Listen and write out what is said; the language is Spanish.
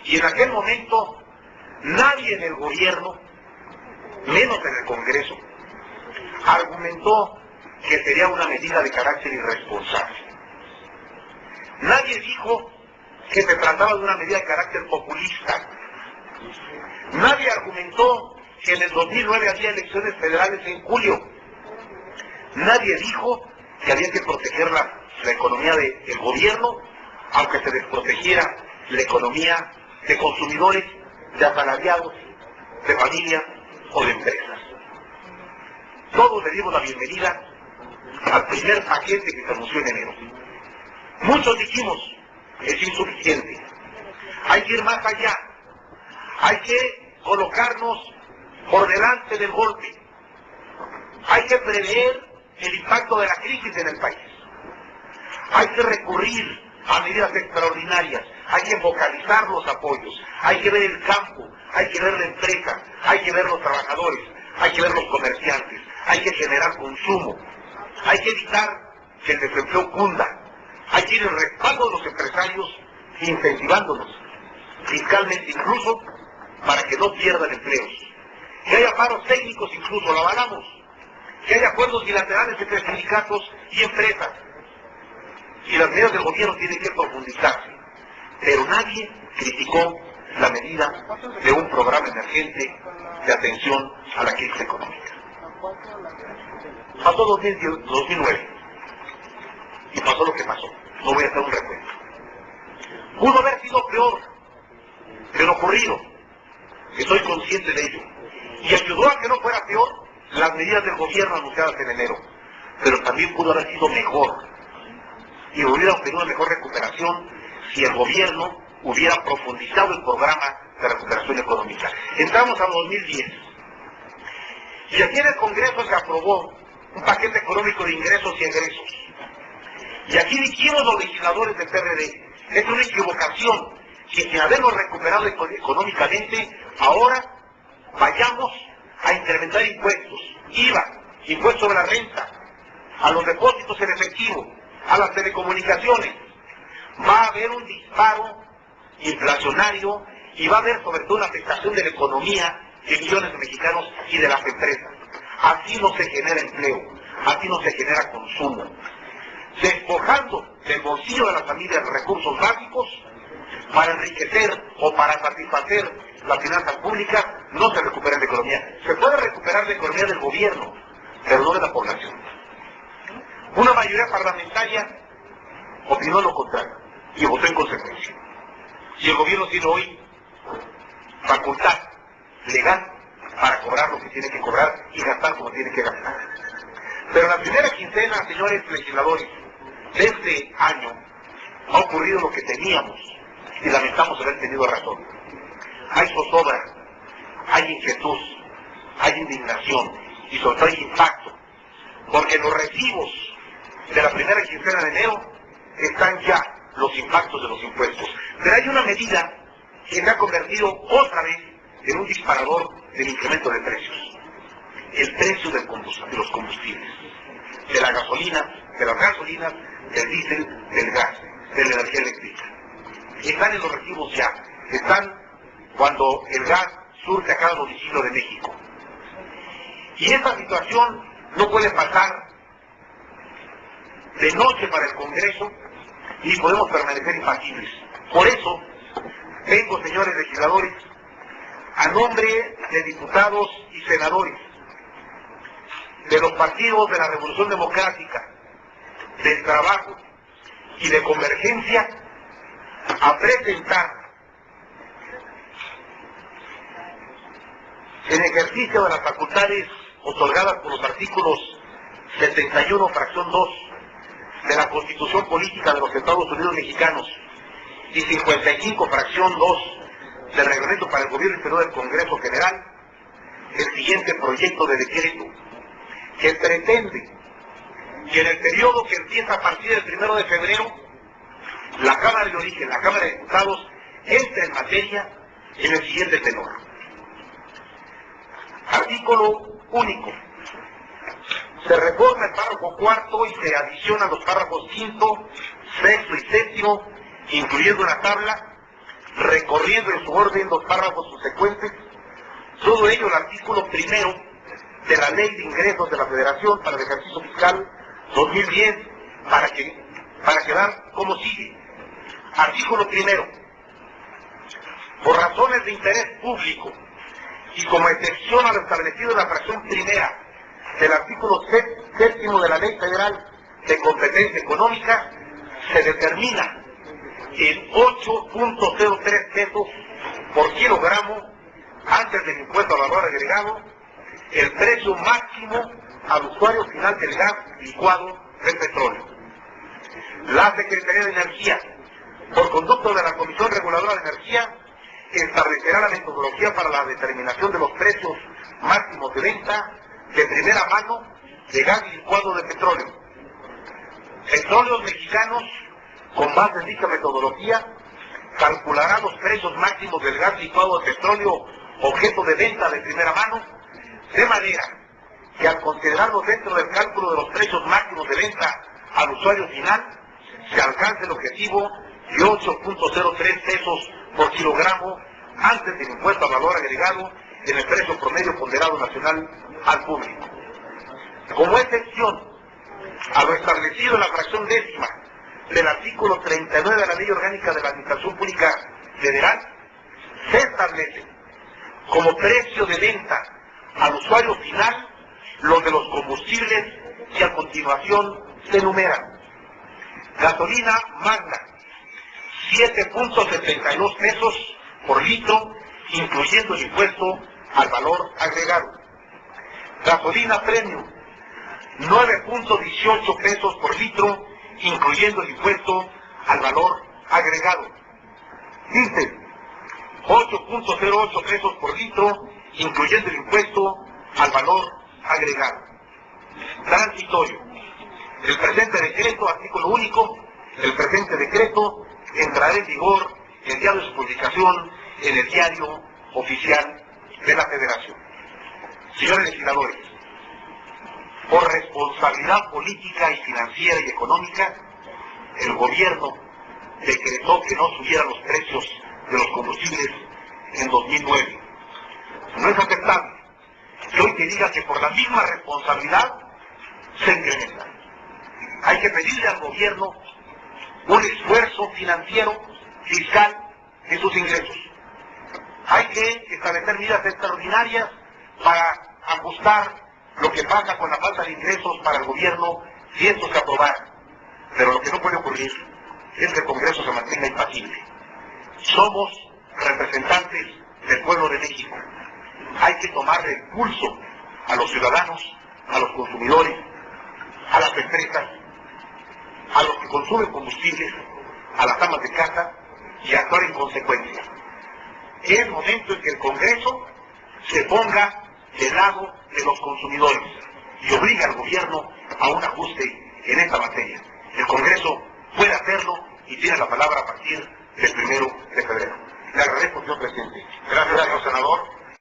Y en aquel momento, nadie en el gobierno, menos en el Congreso, argumentó que sería una medida de carácter irresponsable. Nadie dijo que se trataba de una medida de carácter populista. Nadie argumentó que en el 2009 había elecciones federales en julio. Nadie dijo que había que proteger la economía del gobierno, aunque se desprotegiera la economía de consumidores, de asalariados, de familias o de empresas. Todos le dimos la bienvenida al primer paquete que se anunció en enero. Muchos dijimos, es insuficiente, hay que ir más allá, hay que colocarnos por delante del golpe, hay que prever el impacto de la crisis en el país, hay que recurrir a medidas extraordinarias, hay que focalizar los apoyos, hay que ver el campo, hay que ver la empresa, hay que ver los trabajadores, hay que ver los comerciantes, hay que generar consumo, hay que evitar que el desempleo cunda, hay que ir en respaldo de los empresarios, incentivándolos fiscalmente incluso para que no pierdan empleos. Que haya paros técnicos incluso, lo avalamos. Que haya acuerdos bilaterales entre sindicatos y empresas. Y las medidas del gobierno tienen que profundizarse. Pero nadie criticó la medida de un programa emergente de atención a la crisis económica. Pasó 2009 y pasó lo que pasó. No voy a hacer un recuento. Pudo haber sido peor de lo ocurrido. Estoy consciente de ello. Y ayudó a que no fuera peor las medidas del gobierno anunciadas en enero. Pero también pudo haber sido mejor. Y hubiera obtenido una mejor recuperación si el gobierno hubiera profundizado el programa de recuperación económica. Entramos a 2010. Y aquí en el Congreso se aprobó un paquete económico de ingresos y egresos. Y aquí dijimos los legisladores del PRD, es una equivocación que sin habernos recuperado económicamente, ahora vayamos a incrementar impuestos, IVA, impuesto sobre la renta, a los depósitos en efectivo, a las telecomunicaciones. Va a haber un disparo inflacionario y va a haber sobre todo una afectación de la economía de millones de mexicanos y de las empresas. Así no se genera empleo, así no se genera consumo. Despojando del bolsillo de las familias recursos básicos para enriquecer o para satisfacer las finanzas públicas, no se recupera la economía. Se puede recuperar la economía del gobierno, pero no de la población. Una mayoría parlamentaria opinó lo contrario y votó en consecuencia. Y el gobierno tiene hoy facultad legal para cobrar lo que tiene que cobrar y gastar como tiene que gastar. Pero en la primera quincena, señores legisladores, de este año ha ocurrido lo que temíamos y lamentamos haber tenido razón. Hay zozobra, hay inquietud, hay indignación y sobre todo hay impacto, porque en los recibos de la primera quincena de enero están ya los impactos de los impuestos. Pero hay una medida que se ha convertido otra vez en un disparador del incremento de precios. El precio de los combustibles, de la gasolina, de las gasolinas, del diésel, del gas, de la energía eléctrica. Están en los recibos ya, están cuando el gas surge a cada domicilio de México. Y esta situación no puede pasar de noche para el Congreso y podemos permanecer impasibles. Por eso, vengo, señores legisladores, a nombre de diputados y senadores, de los partidos de la Revolución Democrática, del Trabajo y de Convergencia, a presentar, en ejercicio de las facultades otorgadas por los artículos 71, fracción 2, de la Constitución Política de los Estados Unidos Mexicanos y 55, fracción 2, del Reglamento para el Gobierno Interior del Congreso General, el siguiente proyecto de decreto, que pretende que en el periodo que empieza a partir del 1 de febrero, la Cámara de Origen, la Cámara de Diputados, entre en materia en el siguiente tenor. Artículo único. Se reforma el párrafo cuarto y se adiciona los párrafos quinto, sexto y séptimo, incluyendo una tabla recorriendo en su orden los párrafos subsecuentes, todo ello el artículo primero de la Ley de Ingresos de la Federación para el ejercicio fiscal 2010, para quedar como sigue. Artículo primero. Por razones de interés público y como excepción a lo establecido en la fracción primera del artículo séptimo de la Ley Federal de Competencia Económica, se determina en 8.03 pesos por kilogramo antes del impuesto al valor agregado el precio máximo al usuario final del gas licuado del petróleo. La Secretaría de Energía, por conducto de la Comisión Reguladora de Energía, establecerá la metodología para la determinación de los precios máximos de venta de primera mano de gas licuado de petróleo. Petróleos Mexicanos, con base en dicha metodología, calculará los precios máximos del gas licuado de petróleo objeto de venta de primera mano, de manera que al considerarlos dentro del cálculo de los precios máximos de venta al usuario final, se alcance el objetivo de 8.03 pesos por kilogramo antes del impuesto al valor agregado en el precio promedio ponderado nacional al público. Como excepción a lo establecido en la fracción décima del artículo 39 de la Ley Orgánica de la Administración Pública Federal, se establece como precio de venta al usuario final los de los combustibles que a continuación se enumeran. Gasolina magna, 7.72 pesos por litro, incluyendo el impuesto al valor agregado. Gasolina premium, 9.18 pesos por litro, incluyendo el impuesto al valor agregado. Diésel, 8.08 pesos por litro, incluyendo el impuesto al valor agregado. Transitorio. El presente decreto, artículo único, el presente decreto entrará en vigor el día de su publicación en el Diario Oficial de la Federación. Señores legisladores, por responsabilidad política y financiera y económica, el gobierno decretó que no subieran los precios de los combustibles en 2009. No es aceptable que hoy te diga que por la misma responsabilidad se incrementa. Hay que pedirle al gobierno un esfuerzo financiero, fiscal de sus ingresos. Hay que establecer medidas extraordinarias para ajustar lo que pasa con la falta de ingresos para el gobierno si esto se aprobara. Pero lo que no puede ocurrir es que el Congreso se mantenga impasible. Somos representantes del pueblo de México. Hay que tomarle el pulso a los ciudadanos, a los consumidores, a las empresas, a los que consumen combustibles, a las amas de casa y actuar en consecuencia. Es momento en que el Congreso se ponga del lado de los consumidores y obliga al gobierno a un ajuste